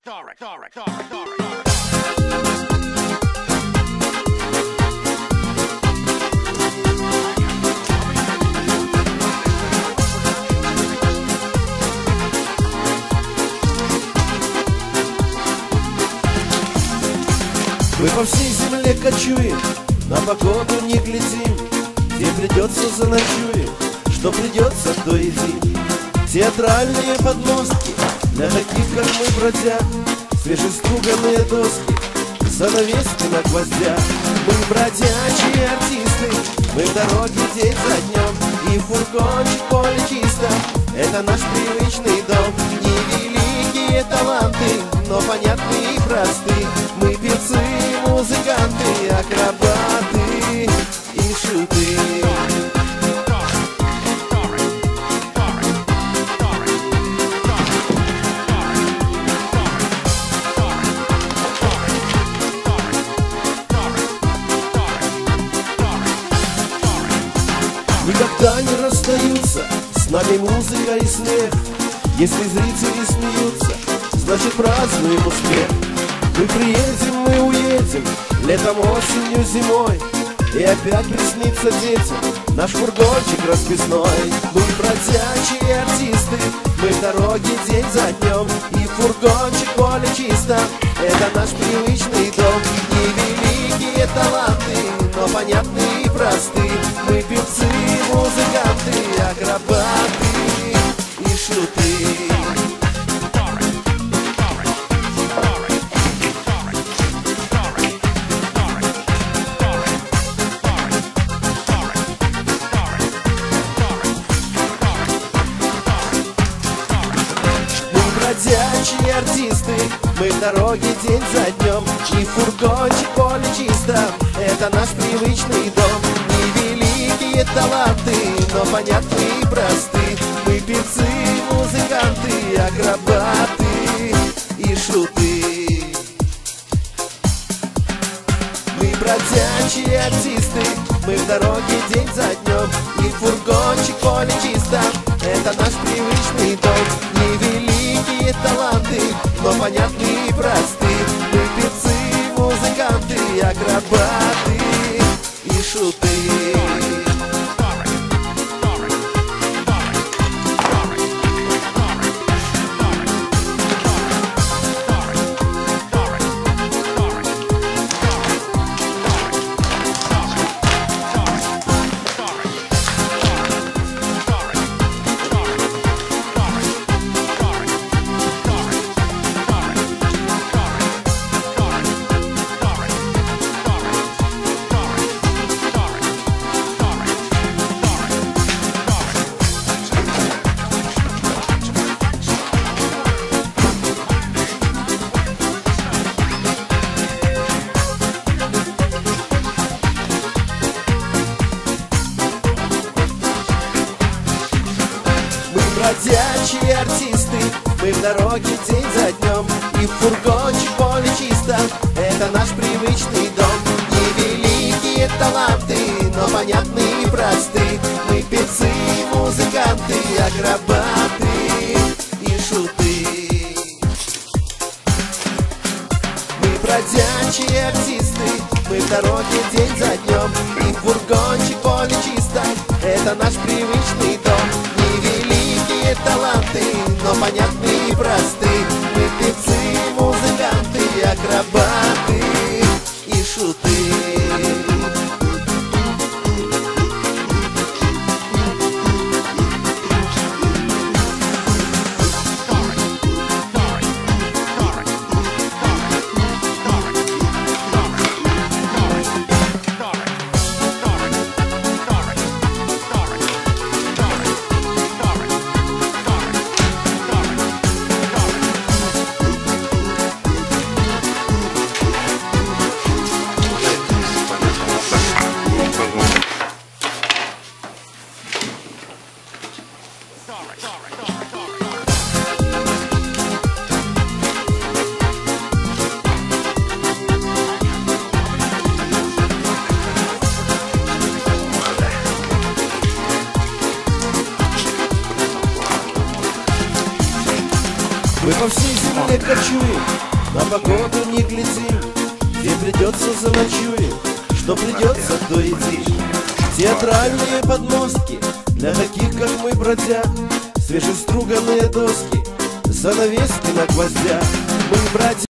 Мы по всей земле кочуем, на погоду не глядим, где придется заночуем, что придется, то едим. Театральные подмостки для таких, как мы, бродяг, свежеструганные доски, занавески на гвоздях. Мы бродячие артисты, мы в дороге день за днем, и фургончик поле чисто, это наш привычный дом. Невеликие таланты, но понятные и просты, мы певцы, музыканты, акробаты и шуты. Никогда не расстаются с нами музыка и смех. Если зрители смеются, значит празднуем успех. Мы приедем, мы уедем, летом, осенью, зимой, и опять приснится детям наш фургончик расписной. Мы бродячие артисты, мы в дороге день за днем, и фургончик поле чисто, это наш привычный дом. Невеликие таланты, но понятные и просты, мы певцы, музыканты, акробаты и шуты. Бродячие артисты, мы в дороге день за днем, и фургончик поле чисто, это наш привычный дом. Невеликие таланты, но понятные и просты, мы певцы, музыканты, акробаты и шуты. Мы бродячие артисты, мы в дороге день за днем, и фургончик поле чисто, это наш привычный дом. Невеликие таланты, но понятные и просты, мы певцы, музыканты, акробаты и шуты. Бродячие артисты, мы в дороге день за днем, и в фургончик поле чисто, это наш привычный дом. Невеликие таланты, но понятные и просты, мы певцы, музыканты, акробаты и шуты. Мы бродячие артисты, мы в дороге день за днем, и в фургончик поле чисто, это наш привычный дом. Невеликие таланты, но понятные и просты, мы певцы, музыканты, акробаты и шуты. кочуем, на погоду не глядим, где придется заночуем, что придется, то едим. Театральные подмостки для таких, как мы, бродяг, свежеструганные доски, занавески на гвоздях. Мы, братья,